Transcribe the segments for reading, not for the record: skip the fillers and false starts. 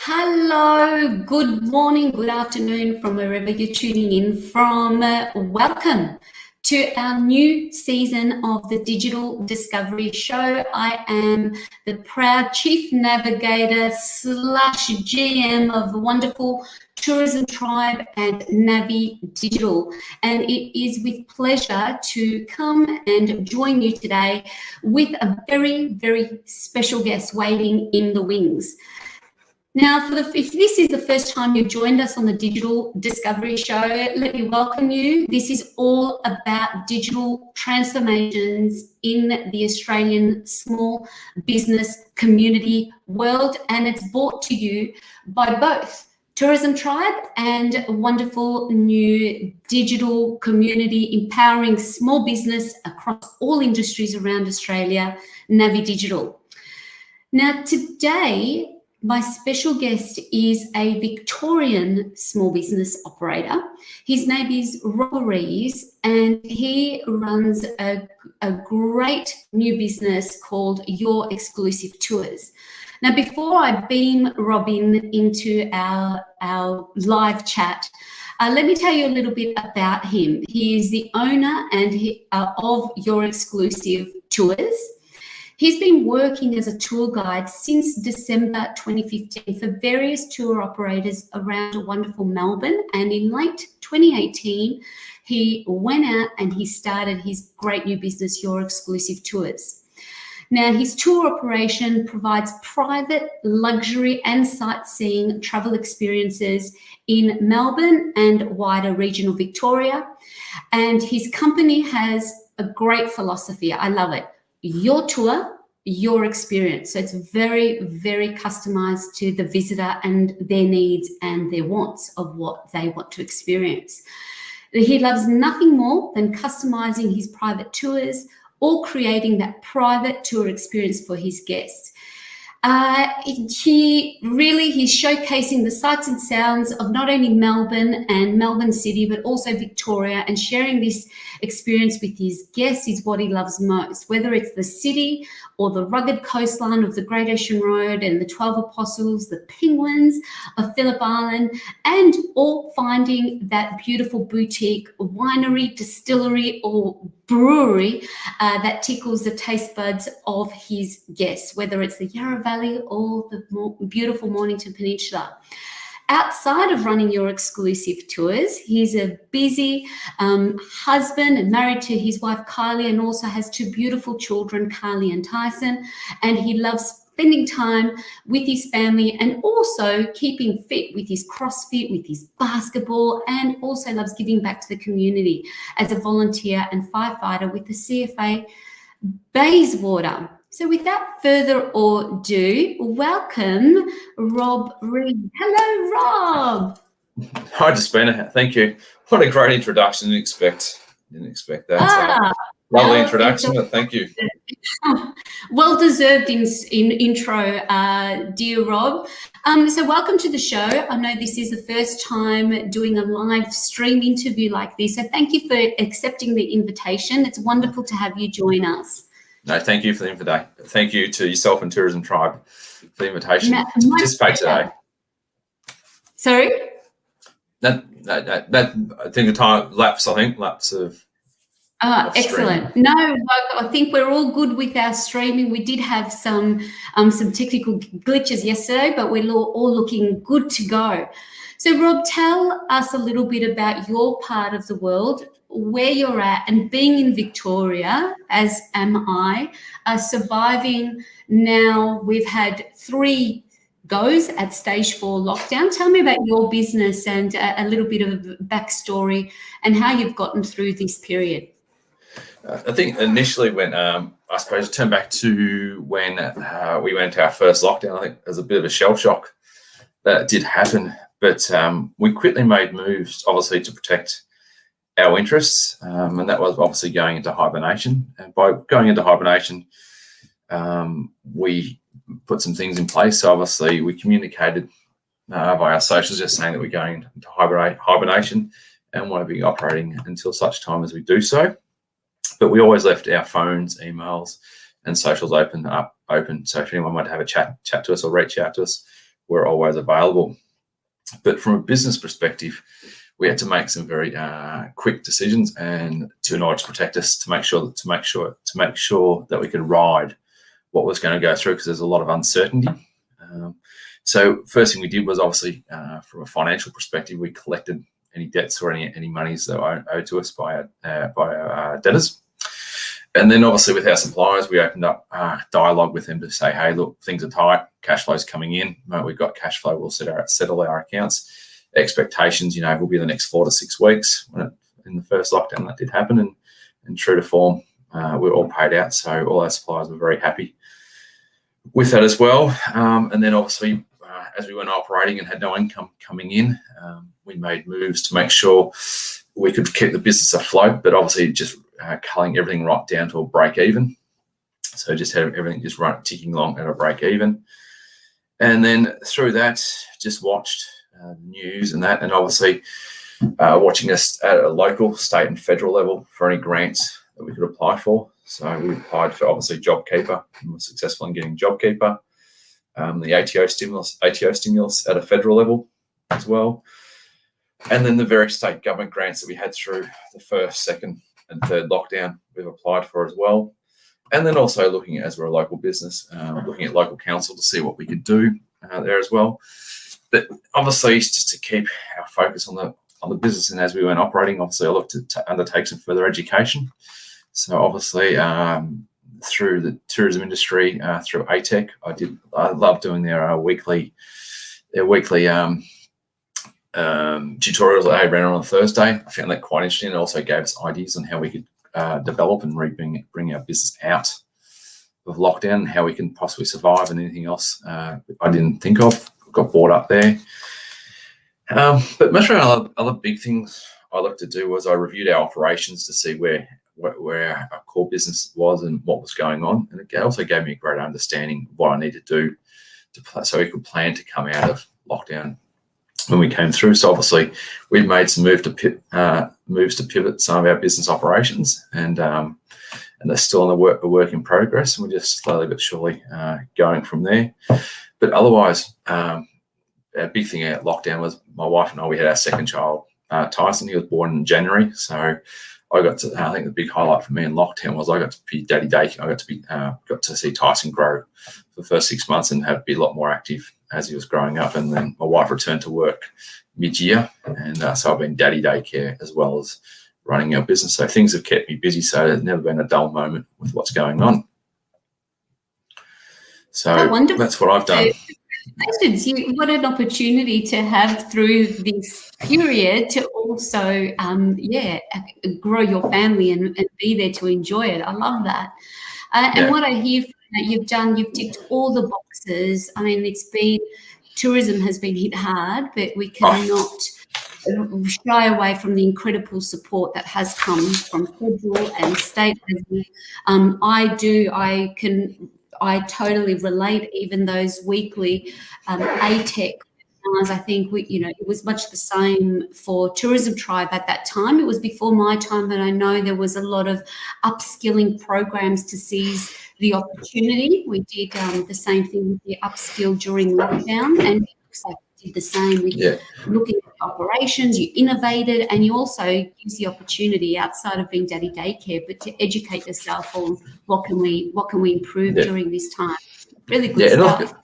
Hello, good morning, good afternoon from wherever you're tuning in from. Welcome to our new season of the Digital Discovery Show. I am the proud Chief Navigator / GM of the wonderful Tourism Tribe and Navii Digital. And it is with pleasure to come and join you today with a very, very special guest waiting in the wings. Now, if this is the first time you've joined us on the Digital Discovery Show, let me welcome you. This is all about digital transformations in the Australian small business community world, and it's brought to you by both Tourism Tribe and a wonderful new digital community empowering small business across all industries around Australia, Navii Digital. Now, today, my special guest is a Victorian small business operator. His name is Rob Rees, and he runs a great new business called Your Exclusive Tours. Now, before I beam Robin into our live chat, let me tell you a little bit about him. He is the owner of Your Exclusive Tours. He's been working as a tour guide since December 2015 for various tour operators around wonderful Melbourne. And in late 2018, he went out and he started his great new business, Your Exclusive Tours. Now, his tour operation provides private, luxury and sightseeing travel experiences in Melbourne and wider regional Victoria. And his company has a great philosophy. I love it. Your tour, your experience. So it's very, very customized to the visitor and their needs and their wants of what they want to experience. He loves nothing more than customizing his private tours or creating that private tour experience for his guests. He's showcasing the sights and sounds of not only Melbourne and Melbourne City, but also Victoria, and sharing this experience with his guests is what he loves most, whether it's the city or the rugged coastline of the Great Ocean Road and the 12 Apostles, the penguins of Phillip Island, and or finding that beautiful boutique winery, distillery or brewery that tickles the taste buds of his guests, whether it's the Yarra Valley or the beautiful Mornington Peninsula. Outside of running Your Exclusive Tours, he's a busy husband and married to his wife Kylie, and also has two beautiful children, Kylie and Tyson, and he loves spending time with his family and also keeping fit with his CrossFit, with his basketball, and also loves giving back to the community as a volunteer and firefighter with the CFA Bayswater. So without further ado, welcome Rob Rees. Hello, Rob. Hi, Jaspina. Thank you. What a great introduction. Didn't expect that. Lovely introduction, but thank you. Well-deserved intro, dear Rob. So welcome to the show. I know this is the first time doing a live stream interview like this, so thank you for accepting the invitation. It's wonderful to have you join us. No, thank you for the invitation. Thank you to yourself and Tourism Tribe for the invitation to participate today. Sorry? That I think the time lapse of excellent. No, I think we're all good with our streaming. We did have some technical glitches yesterday, but we're all looking good to go. So Rob, tell us a little bit about your part of the world, where you're at, and being in Victoria, as am I, surviving now. We've had 3 goes at stage 4 lockdown. Tell me about your business and a little bit of backstory and how you've gotten through this period. I think initially when, I suppose, turn back to when we went to our first lockdown, I think there's a bit of a shell shock that did happen. But we quickly made moves, obviously, to protect our interests, and that was obviously going into hibernation. And by going into hibernation, we put some things in place. So obviously, we communicated via our socials, just saying that we're going into hibernation and want to be operating until such time as we do so. But we always left our phones, emails, and socials open. So if anyone wanted to have a chat to us or reach out to us, were always available. But from a business perspective, we had to make some very quick decisions, and in order to protect us, to make sure that we could ride what was going to go through, because there's a lot of uncertainty. So first thing we did was, obviously, from a financial perspective, we collected any debts or any monies that were owed to us by our debtors. And then obviously with our suppliers, we opened up dialogue with them to say, hey, look, things are tight, cash flow's coming in. We've got cash flow, we'll settle our accounts. Expectations, will be the next 4 to 6 weeks. In the first lockdown, that did happen, and true to form, we were all paid out. So all our suppliers were very happy with that as well. And then obviously, as we weren't operating and had no income coming in, we made moves to make sure we could keep the business afloat, but obviously just culling everything right down to a break even. So just have everything just ticking along at a break even. And then through that, just watched the news and that, and obviously watching us at a local, state and federal level for any grants that we could apply for. So we applied for, obviously, JobKeeper, and were successful in getting JobKeeper. The ATO stimulus at a federal level as well. And then the various state government grants that we had through the first, second and third lockdown, we've applied for as well. And then also looking at, as we're a local business, looking at local council to see what we could do there as well. But obviously, just to keep our focus on the business, and as we weren't operating, obviously I looked to undertake some further education. So obviously, through the tourism industry, through ATEC, I love doing their weekly tutorials that they ran on a Thursday. I found that quite interesting. It also gave us ideas on how we could develop and bring our business out of lockdown, and how we can possibly survive, and anything else I didn't think of. Got brought up there. But much of other big things I looked to do was I reviewed our operations to see where our core business was and what was going on. And it also gave me a great understanding of what I need to do so we could plan to come out of lockdown when we came through. So obviously we've made some moves to pivot some of our business operations, and they're still in a work in progress, and we're just slowly but surely going from there. But otherwise, a big thing at lockdown was my wife and I, we had our second child, Tyson. He was born in January. So I think the big highlight for me in lockdown was I got to be daddy day. I got to see Tyson grow for the first 6 months and be a lot more active as he was growing up. And then my wife returned to work mid-year, and so I've been daddy daycare as well as running our business. So things have kept me busy. So there's never been a dull moment with what's going on. So that's what I've done. Congratulations. What an opportunity to have through this period to also, grow your family and be there to enjoy it. I love that. And what I hear from that you've done, you've ticked all the boxes. I mean, tourism has been hit hard, but we cannot shy away from the incredible support that has come from federal and state level. I totally relate. Even those weekly ATEC webinars, I think it was much the same for Tourism Tribe at that time. It was before my time, but I know there was a lot of upskilling programs to seize the opportunity. We did the same thing with the upskill during lockdown, and it looks like we did the same with looking at operations. You innovated, and you also use the opportunity outside of being daddy daycare, but to educate yourself on what can we improve during this time. Really good stuff.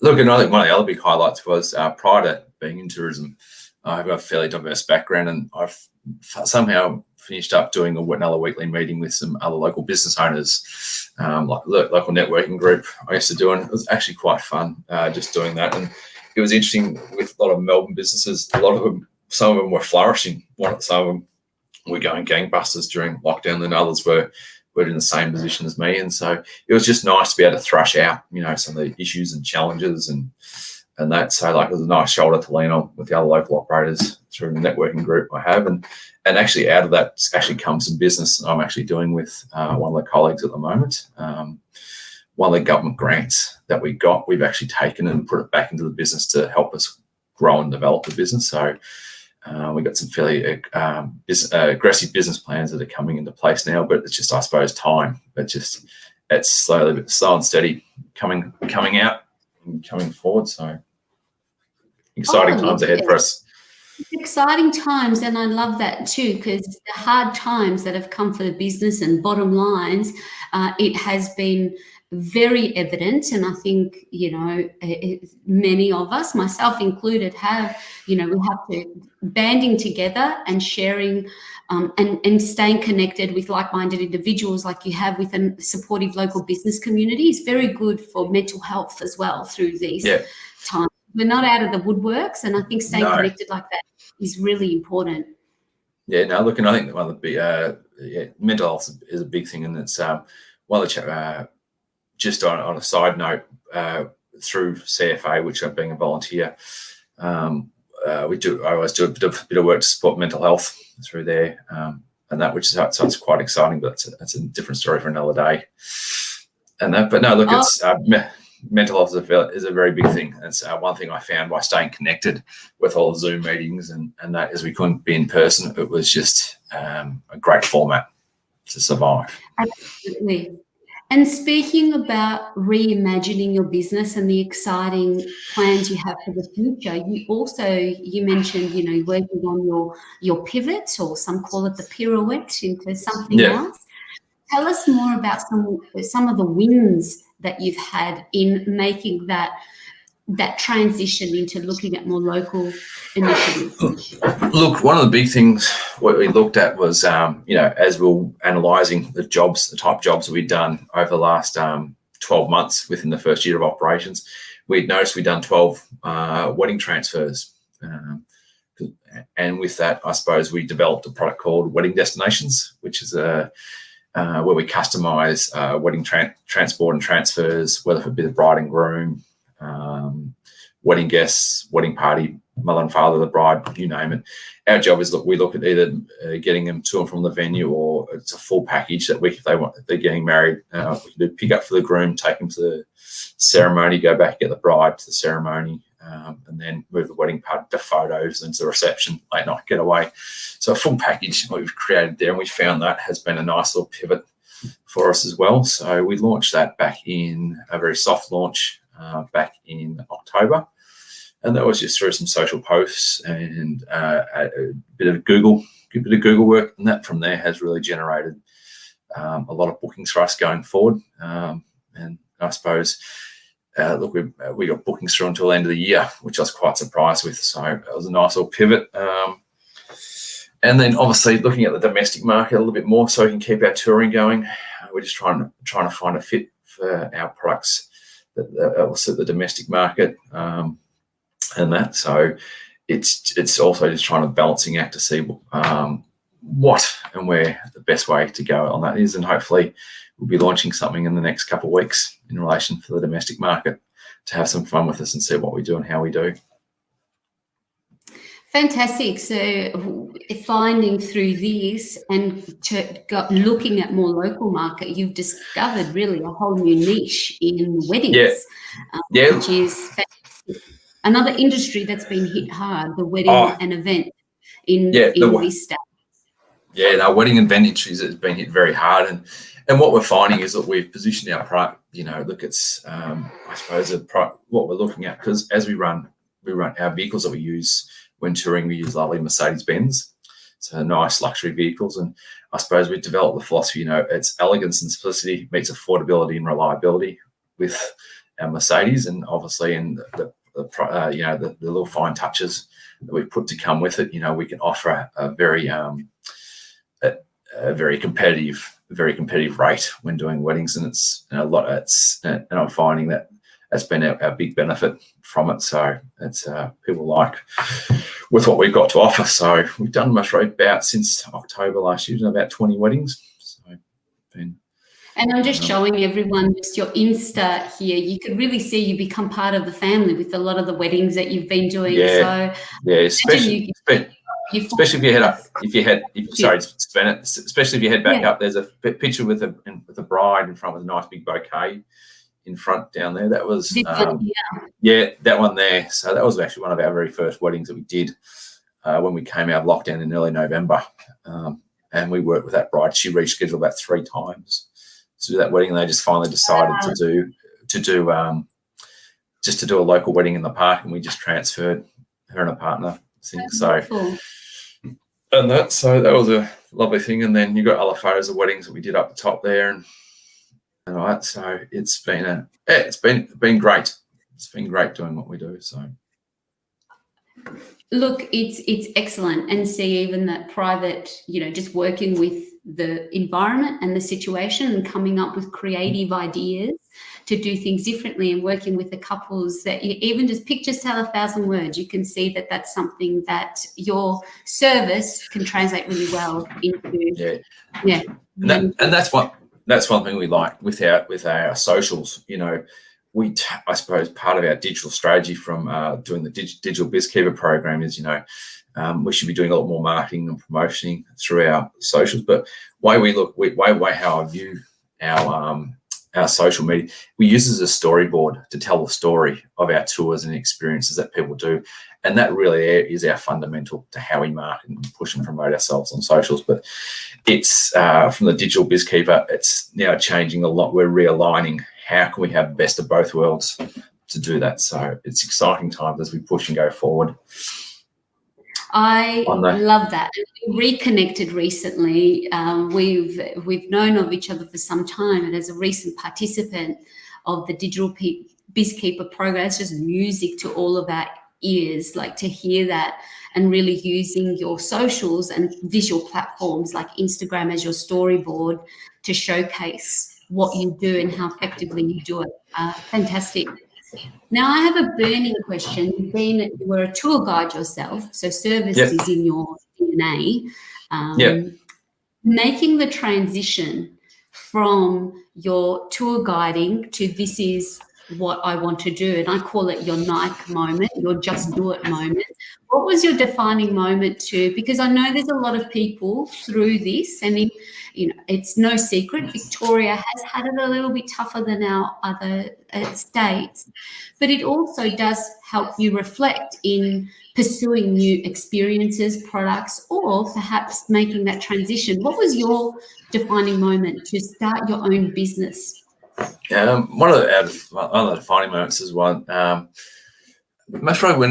Look, and I think one of the other big highlights was prior to being in tourism, I have a fairly diverse background, and I've somehow finished up doing another weekly meeting with some other local business owners, like local networking group I used to do, and it was actually quite fun just doing that. And it was interesting with a lot of Melbourne businesses. Some of them were flourishing. Some of them were going gangbusters during lockdown, and others were in the same position as me. And so it was just nice to be able to thrash out, some of the issues and challenges and that. So it was a nice shoulder to lean on with the other local operators through the networking group I have. And actually out of that actually comes some business I'm actually doing with one of the colleagues at the moment. One of the government grants that we got, we've actually taken and put it back into the business to help us grow and develop the business. So we got some fairly aggressive business plans that are coming into place now, but it's just, I suppose, time. It's slowly but slow and steady coming out and coming forward. So exciting Oh, times look, ahead for us. exciting times, and I love that too, because the hard times that have come for the business and bottom lines, it has been very evident. And I think, many of us, myself included, have, we have to banding together and sharing and staying connected with like-minded individuals like you have with a supportive local business community is very good for mental health as well through these times. We're not out of the woodworks, and I think staying connected like that is really important. Yeah, no, look, and I think one of the big mental health is a big thing, and it's one of the just on a side note, through CFA, which I'm being a volunteer, I always do a bit of work to support mental health through there, and that, which sounds quite exciting, but that's a different story for another day. And that, but no, look, it's mental health is a very big thing. It's one thing I found by staying connected with all the Zoom meetings and that, as we couldn't be in person, it was just a great format to survive. Absolutely. And speaking about reimagining your business and the exciting plans you have for the future, you mentioned, working on your pivot, or some call it the pirouette, into something else. Tell us more about some of the wins that you've had in making that transition into looking at more local initiatives. Look, one of the big things what we looked at was, as we were analysing the type jobs that we'd done over the last 12 months within the first year of operations, we'd noticed we'd done 12 wedding transfers. And with that, I suppose we developed a product called Wedding Destinations, which is where we customise wedding transport and transfers, whether it be the bride and groom, wedding guests, wedding party, mother and father of the bride, you name it. Our job is we look at either getting them to and from the venue, or it's a full package that if they're getting married, we can do pick up for the groom, take them to the ceremony, go back, get the bride to the ceremony, and then move the wedding party to photos and to the reception, late night getaway. So a full package we've created there, and we found that has been a nice little pivot for us as well. So we launched that back in a very soft launch back in October. And that was just through some social posts and a bit of Google work, and that from there has really generated a lot of bookings for us going forward. And I suppose, look, we got bookings through until the end of the year, which I was quite surprised with. So it was a nice little pivot. And then obviously looking at the domestic market a little bit more, so we can keep our touring going. We're just trying to find a fit for our products that will suit the domestic market. And that, so it's also just trying to balancing act to see what and where the best way to go on that is, and hopefully we'll be launching something in the next couple of weeks in relation to the domestic market to have some fun with us and see what we do and how we do. Fantastic. So finding through this and looking at more local market, you've discovered really a whole new niche in weddings, which is fantastic. Another industry that's been hit hard, the wedding and event in this state. Yeah, no, wedding and event industry has been hit very hard, and what we're finding is that we've positioned our product. Look, it's I suppose what we're looking at, because as we run our vehicles that we use when touring, we use lovely Mercedes-Benz, so nice luxury vehicles, and I suppose we've developed the philosophy. It's elegance and simplicity meets affordability and reliability with our Mercedes, and obviously in the little fine touches that we put to come with it. We can offer a very competitive rate when doing weddings, and it's a lot. And I'm finding that that's been our big benefit from it. So it's people like with what we've got to offer. So we've done much about since October last year, about 20 weddings. So and I'm just showing everyone just your Insta here. You could really see you become part of the family with a lot of the weddings that you've been doing. Especially if you head up. Especially if you head back up. There's a picture with a bride in front with a nice big bouquet in front down there. That was that one there. So that was actually one of our very first weddings that we did when we came out of lockdown in early November, and we worked with that bride. She rescheduled about 3 times to do that wedding, and they just finally decided to do a local wedding in the park, and we just transferred her and a partner thing. Beautiful. And that was a lovely thing. And then you got other photos of weddings that we did up the top there, and all right. So it's been great. It's been great doing what we do. So. Look, it's excellent, and see even that private, just working with the environment and the situation and coming up with creative ideas to do things differently, and working with the couples that even just pictures tell 1,000 words. You can see that that's something that your service can translate really well into. Yeah. And that's one thing we like with our socials. I suppose part of our digital strategy from doing the digital BizKeeper program is, we should be doing a lot more marketing and promoting through our socials. But way how I view our social media, we use it as a storyboard to tell the story of our tours and experiences that people do. And that really is our fundamental to how we market and push and promote ourselves on socials. But it's from the digital BizKeeper, it's now changing a lot. We're realigning. How can we have best of both worlds to do that? So it's exciting times as we push and go forward. I love that. We reconnected recently. We've known of each other for some time, and as a recent participant of the digital BizKeeper program, it's just music to all of our ears, like to hear that, and really using your socials and visual platforms like Instagram as your storyboard to showcase what you do and how effectively you do it. Fantastic. Now I have a burning question. You were a tour guide yourself, so service is in your DNA. Making the transition from your tour guiding to this is what I want to do, and I call it your Nike moment, your just do it moment. What was your defining moment because I know there's a lot of people through this, and it's no secret Victoria has had it a little bit tougher than our other states, but it also does help you reflect in pursuing new experiences, products, or perhaps making that transition. What was your defining moment to start your own business? One of the defining moments is one. Most probably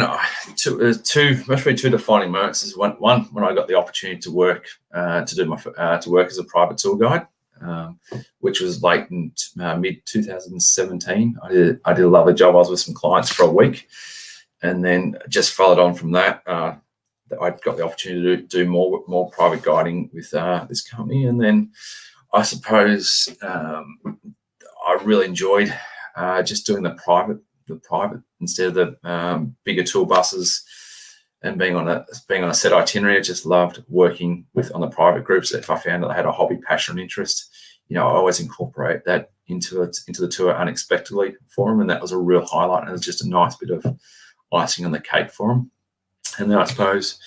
two defining moments is one when I got the opportunity to work to work as a private tour guide, which was like in mid 2017. I did a lovely job. I was with some clients for a week, and then just followed on from that. I got the opportunity to do more private guiding with this company, and then I suppose I really enjoyed just doing the private instead of the bigger tour buses, and being on a set itinerary. I just loved working on the private groups. If I found that I had a hobby, passion, and interest, I always incorporate that into the tour unexpectedly for them, and that was a real highlight. And it was just a nice bit of icing on the cake for them. And then I suppose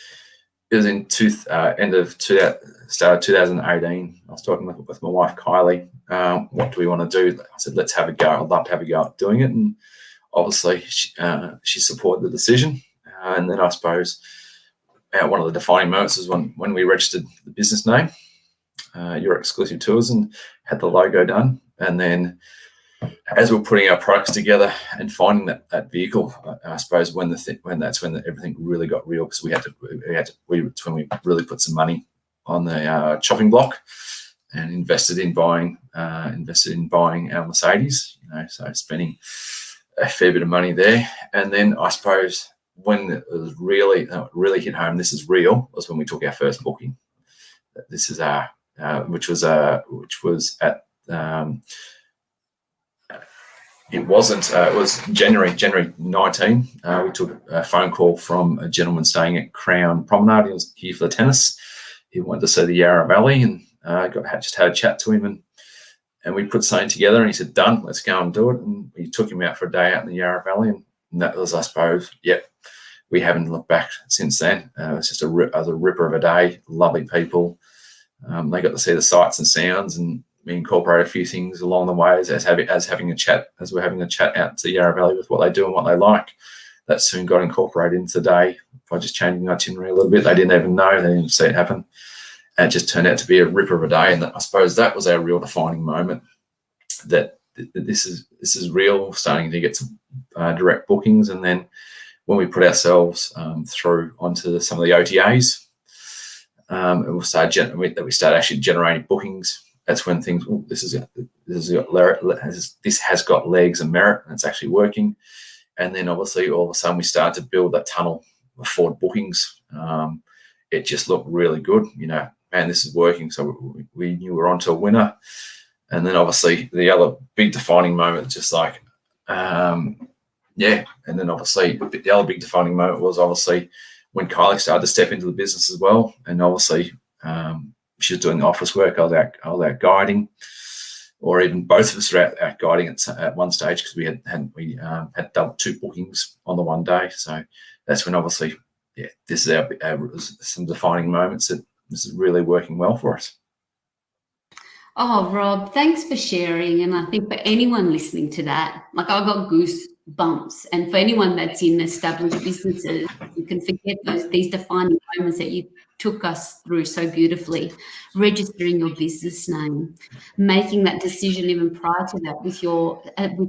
it was in start of 2018. I was talking with my wife Kylie. What do we want to do? I said, let's have a go. I'd love to have a go at doing it. And obviously, she supported the decision. And then I suppose one of the defining moments is when we registered the business name, Your Exclusive Tours, and had the logo done. And then as we're putting our products together and finding that vehicle, I suppose when everything really got real, because when we really put some money on the chopping block and invested in buying our Mercedes, so spending a fair bit of money there. And then I suppose when it was really hit home, this is real, was when we took our first booking. This is which was at it was January 19. We took a phone call from a gentleman staying at Crown Promenade. He was here for the tennis. He wanted to see the Yarra Valley, and just had a chat to him, and we put something together, and he said, done, let's go and do it. And we took him out for a day out in the Yarra Valley, and that was, I suppose, we haven't looked back since then. It was just a ripper of a day, lovely people. They got to see the sights and sounds, and we incorporate a few things along the way as having a chat out to the Yarra Valley with what they do and what they like. That soon got incorporated into the day by just changing the itinerary a little bit. They didn't even know, they didn't see it happen. And it just turned out to be a ripper of a day. And I suppose that was our real defining moment, that this is real, starting to get some direct bookings. And then when we put ourselves through onto some of the OTAs, we started actually generating bookings. That's when things, this has got legs and merit, and it's actually working. And then obviously all of a sudden we started to build that tunnel of forward bookings. It just looked really good, man, this is working. So we knew we were onto a winner. And then obviously the other big defining moment, just like, and then obviously the other big defining moment was obviously when Kylie started to step into the business as well. And obviously she was doing the office work. I was out guiding, or even both of us were out guiding at one stage, because we had done 2 bookings on the one day. So that's when obviously, this is some defining moments that this is really working well for us. Oh, Rob, thanks for sharing. And I think for anyone listening to that, like, I got goosebumps. And for anyone that's in established businesses, you can forget these defining moments that you took us through so beautifully. Registering your business name, making that decision even prior to that with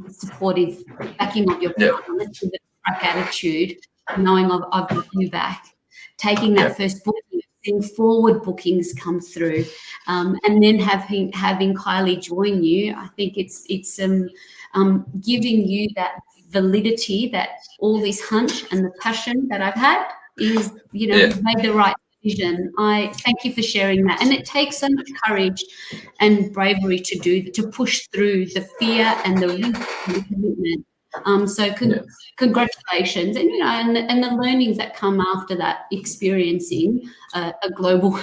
the supportive backing of your partner, with a crack attitude, knowing I've got you back, taking that first booking, seeing forward bookings come through, and then having Kylie join you. I think it's giving you that validity that all this hunch and the passion that I've had is, you've made the right decision. I thank you for sharing that. And it takes so much courage and bravery to push through the fear and the risk and the commitment. So congratulations, and the learnings that come after that, experiencing a global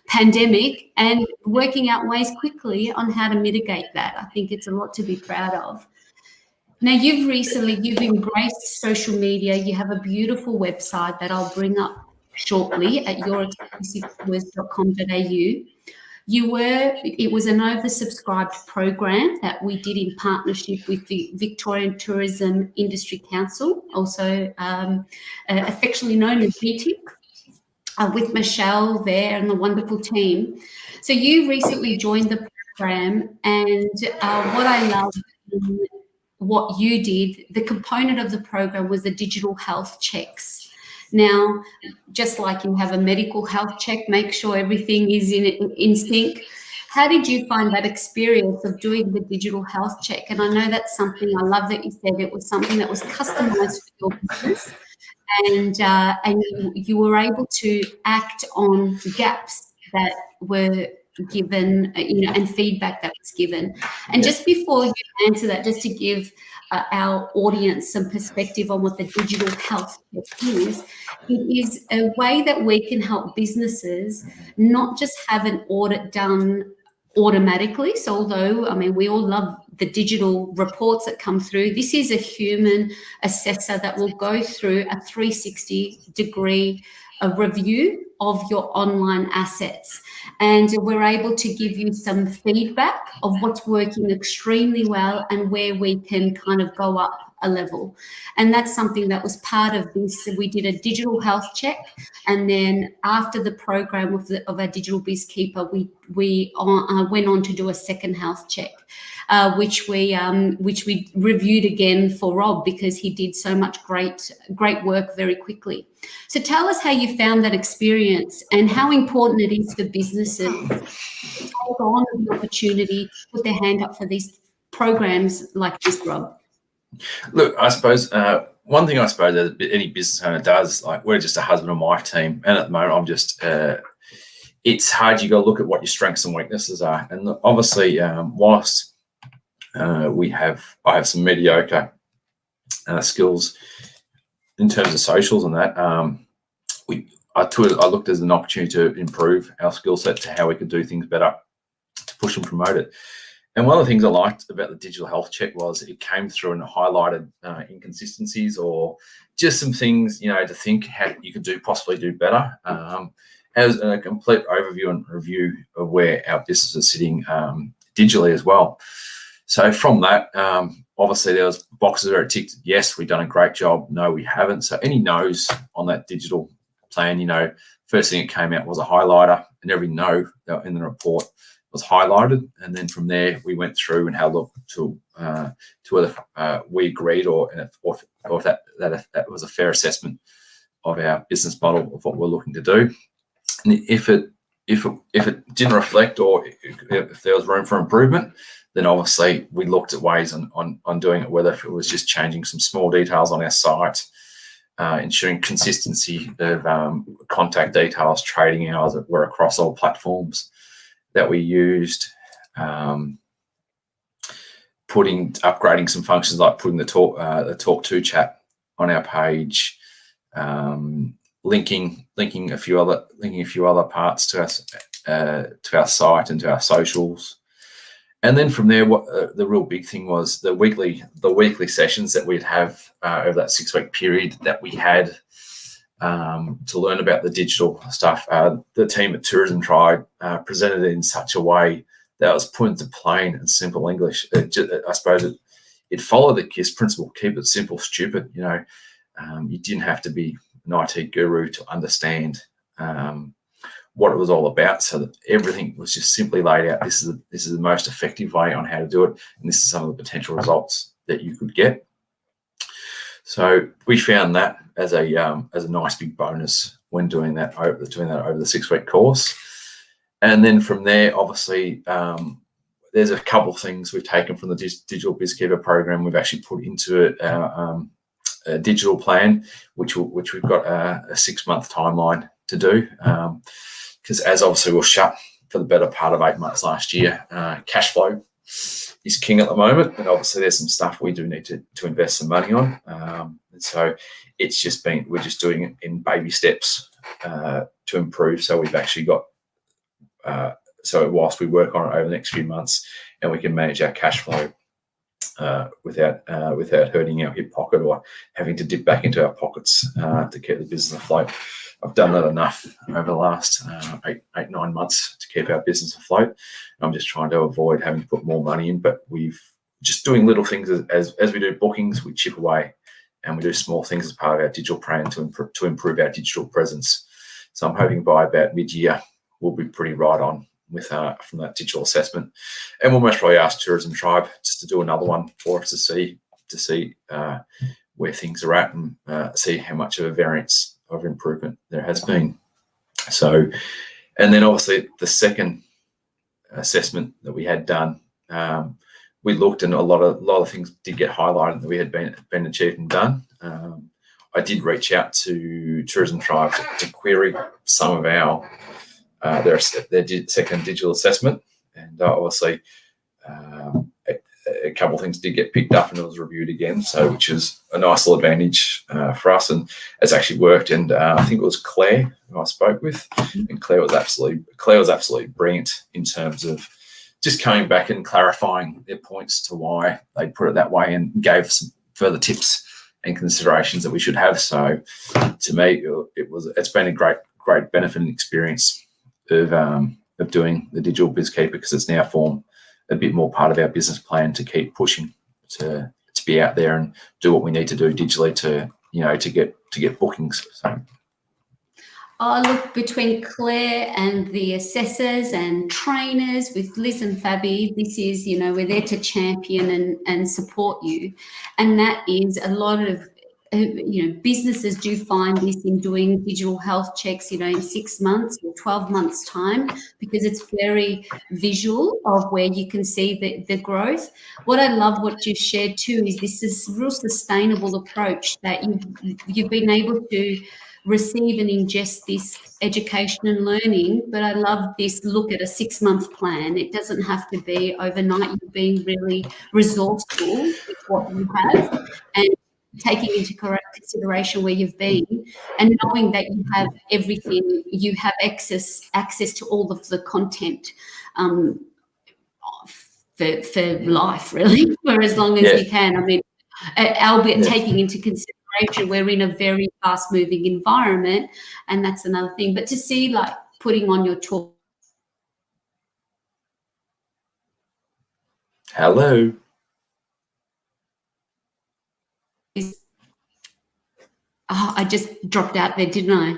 pandemic and working out ways quickly on how to mitigate that. I think it's a lot to be proud of. Now, you've embraced social media. You have a beautiful website that I'll bring up shortly at yourexclusivetours.com.au. It was an oversubscribed program that we did in partnership with the Victorian Tourism Industry Council, also affectionately known as VTIC, with Michelle there and the wonderful team. So you recently joined the program, and what I love what you did, the component of the program was the digital health checks. Now, just like you have a medical health check, make sure everything is in sync. How did you find that experience of doing the digital health check? And I know that's something, I love that you said it was something that was customized for your business, and you were able to act on gaps that were given, and feedback that was given. And just before you answer that, just to give our audience some perspective on what the digital health check is, it is a way that we can help businesses not just have an audit done automatically. So although, we all love the digital reports that come through, this is a human assessor that will go through a 360-degree review of your online assets. And we're able to give you some feedback of what's working extremely well and where we can kind of go up a level. And that's something that was part of this. We did a digital health check, and then after the program of our digital BizKeeper, we went on to do a second health check, which we reviewed again for Rob, because he did so much great work very quickly. So tell us how you found that experience and how important it is for businesses to take on the opportunity, put their hand up for these programs like this, Rob. Look, I suppose one thing that any business owner does, like, we're just a husband and wife team, and at the moment I'm just it's hard. You got to look at what your strengths and weaknesses are, and obviously whilst I have some mediocre skills in terms of socials and that, I looked as an opportunity to improve our skill set, to how we could do things better, to push and promote it. And one of the things I liked about the digital health check was it came through and highlighted inconsistencies, or just some things, to think how you could possibly do better, as a complete overview and review of where our business is sitting digitally as well. So from that, obviously there was boxes that are ticked. Yes, we've done a great job. No, we haven't. So any no's on that digital plan, first thing that came out was a highlighter, and every no in the report was highlighted, and then from there we went through and had a look to whether we agreed or if that was a fair assessment of our business model of what we're looking to do. And if it didn't reflect, or if there was room for improvement, then obviously we looked at ways on doing it, whether if it was just changing some small details on our site, ensuring consistency of contact details, trading hours that were across all platforms that we used, upgrading some functions like putting the talk to chat on our page, linking a few other parts to our site and to our socials. And then from there, what the real big thing was the weekly sessions that we'd have over that 6-week period that we had to learn about the digital stuff. The team at Tourism Tribe presented it in such a way that was put into plain and simple English. I suppose it followed the KISS principle: keep it simple, stupid. You didn't have to be an IT guru to understand what it was all about, so that everything was just simply laid out. This is the most effective way on how to do it, and this is some of the potential results that you could get. So we found that as a nice big bonus when doing that over the 6-week course. And then from there, obviously, there's a couple of things we've taken from the Digital BizKeeper program. We've actually put into a digital plan, which we've got a 6-month timeline to do. Because as obviously we're shut for the better part of 8 months last year, cash flow is king at the moment, and obviously there's some stuff we do need to invest some money on. And so we're just doing it in baby steps to improve. So we've actually got, so whilst we work on it over the next few months, and we can manage our cash flow without hurting our hip pocket or having to dip back into our pockets to keep the business afloat. I've done that enough over the last 8-9 months to keep our business afloat. I'm just trying to avoid having to put more money in, but we've just doing little things as we do bookings, we chip away, and we do small things as part of our digital plan to improve our digital presence. So I'm hoping by about mid-year we'll be pretty right on with from that digital assessment, and we'll most probably ask Tourism Tribe just to do another one for us to see where things are at, and see how much of a variance of improvement there has been. So, and then obviously the second assessment that we had done, we looked, and a lot of things did get highlighted that we had been achieved and done. I did reach out to Tourism Tribe to query some of their second digital assessment, and obviously a couple of things did get picked up and it was reviewed again, so which is a nice little advantage for us, and it's actually worked. And I think it was Claire who I spoke with, and Claire was absolutely brilliant in terms of just coming back and clarifying their points to why they put it that way, and gave some further tips and considerations that we should have. So to me, it's been a great benefit and experience of doing the Digital BizKeeper, because it's now formed a bit more part of our business plan to keep pushing to be out there and do what we need to do digitally to get bookings. So. Oh, look, between Claire and the assessors and trainers with Liz and Fabi, this is, we're there to champion and support you. And that is a lot of, businesses do find this in doing digital health checks, in 6 months or 12 months time, because it's very visual of where you can see the growth. What I love what you've shared too is this is real sustainable approach that you've been able to receive and ingest this education and learning, but I love this look at a 6-month plan. It doesn't have to be overnight. You're being really resourceful with what you have and taking into correct consideration where you've been, and knowing that you have everything, you have access to all of the content for life, really, for as long as you can. I mean, albeit taking into consideration we're in a very fast-moving environment, and that's another thing. But to see, like, putting on your talk. Hello. I just dropped out there, didn't I?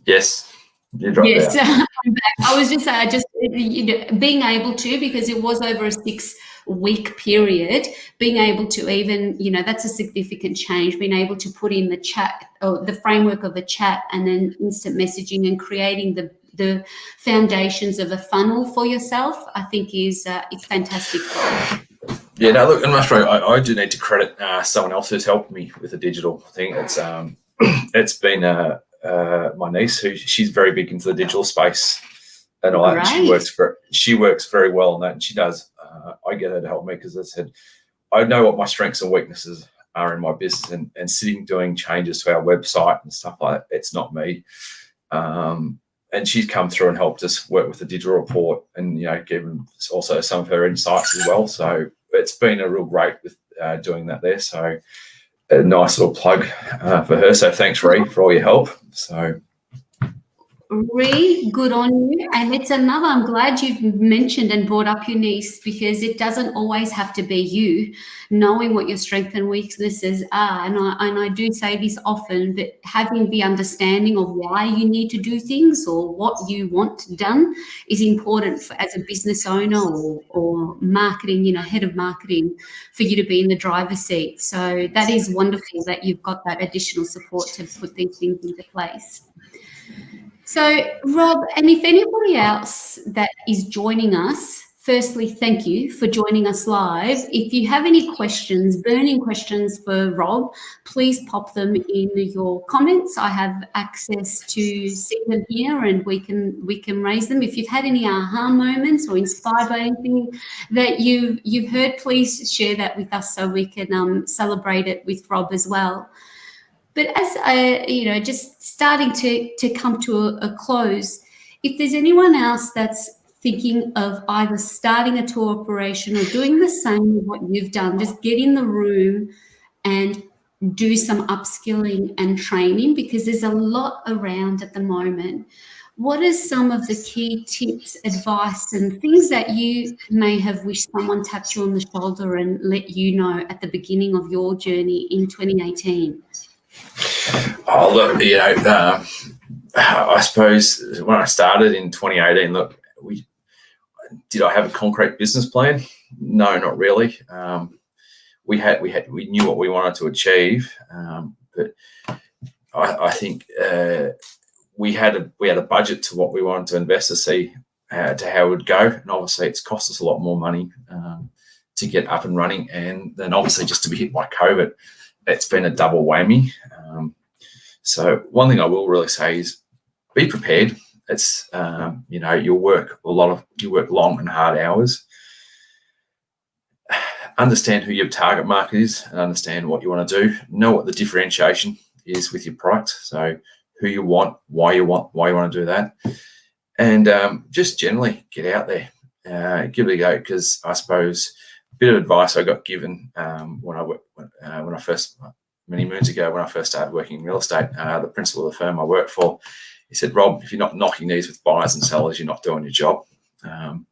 Yes. You dropped Yes, out. I'm back. I was just saying, being able to, because it was over a 6-week period, being able to even, that's a significant change, being able to put in the chat or the framework of a chat and then instant messaging and creating the foundations of a funnel for yourself, I think is it's fantastic. Yeah, no, look, and that's right. I do need to credit someone else who's helped me with the digital thing. It's been my niece, who she's very big into the digital space and all that. And she works very well on that, and she does. I get her to help me because, as I said, I know what my strengths and weaknesses are in my business, and sitting doing changes to our website and stuff like that, it's not me. And she's come through and helped us work with the digital report, and given also some of her insights as well. So it's been a real great with doing that there. So a nice little plug for her. So thanks, Ree, for all your help. So Ree, good on you. And it's another, I'm glad you've mentioned and brought up your niece, because it doesn't always have to be you. Knowing what your strengths and weaknesses are, and I do say this often, but having the understanding of why you need to do things or what you want done is important as a business owner or marketing, head of marketing, for you to be in the driver's seat. So that is wonderful that you've got that additional support to put these things into place. So, Rob, and if anybody else that is joining us, firstly, thank you for joining us live. If you have any questions, burning questions for Rob, please pop them in your comments. I have access to see them here, and we can raise them. If you've had any aha moments or inspired by anything that you've heard, please share that with us so we can celebrate it with Rob as well. But as just starting to come to a close, if there's anyone else that's thinking of either starting a tour operation or doing the same as what you've done, just get in the room and do some upskilling and training, because there's a lot around at the moment. What are some of the key tips, advice, and things that you may have wished someone tapped you on the shoulder and let you know at the beginning of your journey in 2018? Oh, look, I suppose when I started in 2018, look, did I have a concrete business plan? No, not really. We knew what we wanted to achieve, but I think we had a budget to what we wanted to invest to see to how it would go, and obviously it's cost us a lot more money to get up and running, and then obviously just to be hit by COVID, it's been a double whammy. So one thing I will really say is be prepared. It's you work long and hard hours. Understand who your target market is and understand what you want to do. Know what the differentiation is with your product. So who you want, why you want to do that, and just generally get out there, give it a go. Because I suppose a bit of advice I got given when I first, many moons ago, when I first started working in real estate, the principal of the firm I worked for, he said, Rob, if you're not knocking knees with buyers and sellers, you're not doing your job. And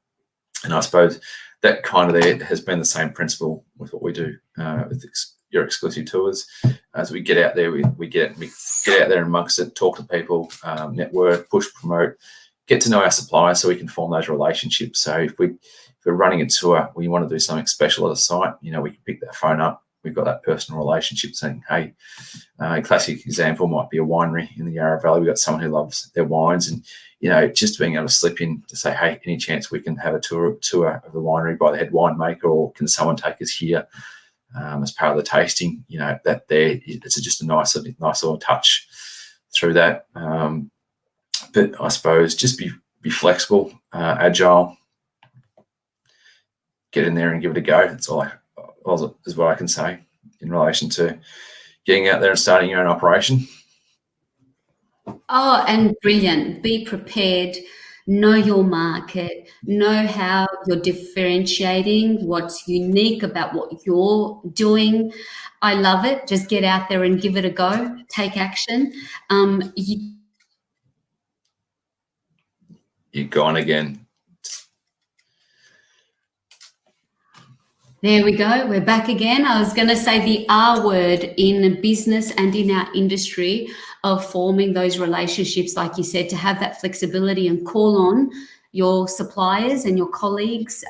I suppose that kind of there has been the same principle with what we do with your exclusive tours. As we get out there, we get out there amongst it, talk to people, network, push, promote, get to know our suppliers so we can form those relationships. So if we're running a tour, we want to do something special at a site, we can pick that phone up. We've got that personal relationship saying, hey, a classic example might be a winery in the Yarra Valley. We've got someone who loves their wines, and, just being able to slip in to say, hey, any chance we can have a tour of the winery by the head winemaker, or can someone take us here as part of the tasting? That there, it's just a nice little touch through that. But I suppose just be flexible, agile, get in there and give it a go. That's all is what I can say in relation to getting out there and starting your own operation. Oh, and brilliant. Be prepared. Know your market. Know how you're differentiating, what's unique about what you're doing. I love it. Just get out there and give it a go. Take action. You're gone again. There we go. We're back again. I was going to say the R word in business and in our industry of forming those relationships, like you said, to have that flexibility and call on your suppliers and your colleagues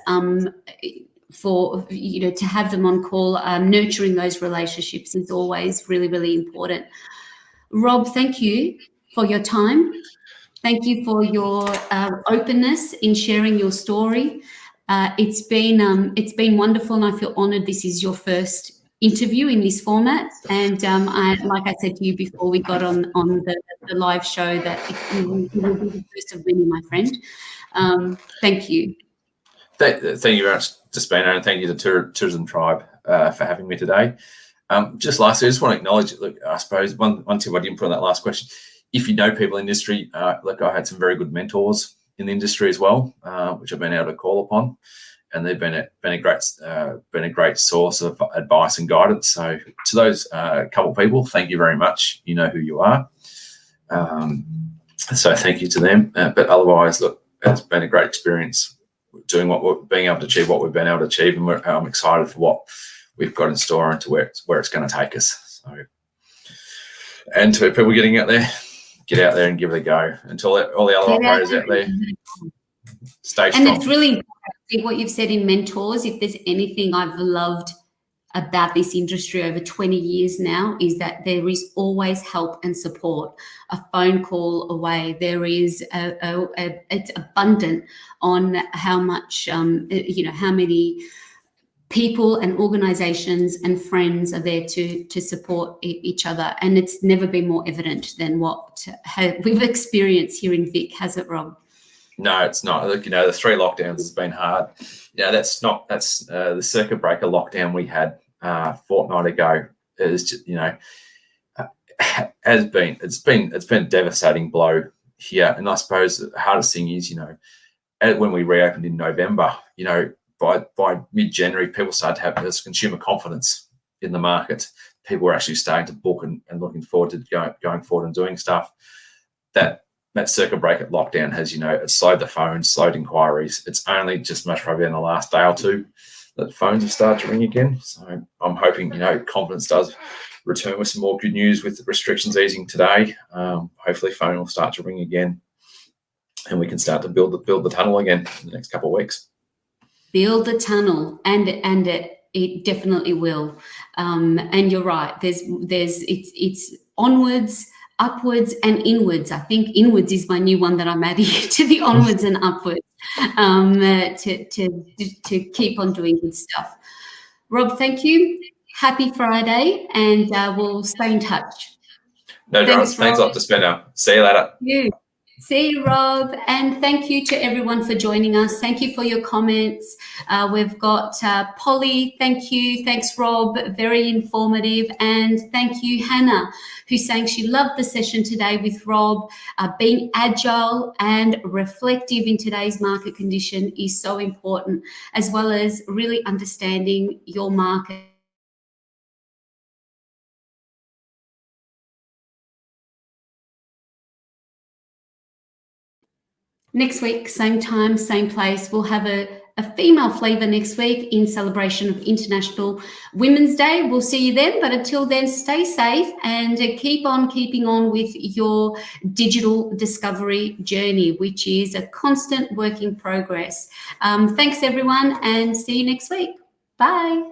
for, to have them on call. Nurturing those relationships is always really, really important. Rob, thank you for your time. Thank you for your openness in sharing your story. It's been wonderful, and I feel honoured this is your first interview in this format. And like I said to you before we got on the live show, that you will be the first of many, my friend. Thank you. Thank you very much, Despina, and thank you to Tourism Tribe for having me today. Just lastly, I just want to acknowledge, look, I suppose one tip I didn't put on that last question. If you know people in the industry, look, I had some very good mentors in the industry as well, which I've been able to call upon, and they've been a great source of advice and guidance. So to those couple of people, thank you very much. You know who you are. So thank you to them. But otherwise, look, it's been a great experience doing being able to achieve what we've been able to achieve, and I'm excited for what we've got in store and to where it's going to take us. So, and to people getting out there, get out there and give it a go. Until all the other operators out there, stay strong. And it's really important what you've said in mentors. If there's anything I've loved about this industry over 20 years now, is that there is always help and support. A phone call away, there is it's abundant on how much how many people and organizations and friends are there to support each other, and it's never been more evident than what we've experienced here in Vic, has it, Rob? No, it's not. Look, the 3 lockdowns has been hard. That's the circuit breaker lockdown we had a fortnight ago. Is just, it's been a devastating blow here. And I suppose the hardest thing is, when we reopened in November, by mid-January, people started to have this consumer confidence in the market. People were actually starting to book and looking forward to going forward and doing stuff. That circuit breaker lockdown has, it's slowed the phones, slowed inquiries. It's only just much probably in the last day or two that the phones have started to ring again. So I'm hoping, confidence does return with some more good news with the restrictions easing today. Hopefully phone will start to ring again, and we can start to build the tunnel again in the next couple of weeks. Build the tunnel, and it definitely will. And you're right. It's onwards, upwards, and inwards. I think inwards is my new one that I'm adding to the onwards and upwards to keep on doing good stuff. Rob, thank you. Happy Friday, and we'll stay in touch. No dramas. Thanks a lot, Despina. See you later. See you, Rob, and thank you to everyone for joining us. Thank you for your comments. We've got Polly, thank you. Thanks, Rob, very informative. And thank you, Hannah, who's saying she loved the session today with Rob. Being agile and reflective in today's market condition is so important, as well as really understanding your market. Next week, same time, same place. We'll have a female flavour next week in celebration of International Women's Day. We'll see you then. But until then, stay safe and keep on keeping on with your digital discovery journey, which is a constant work in progress. Thanks, everyone, and see you next week. Bye.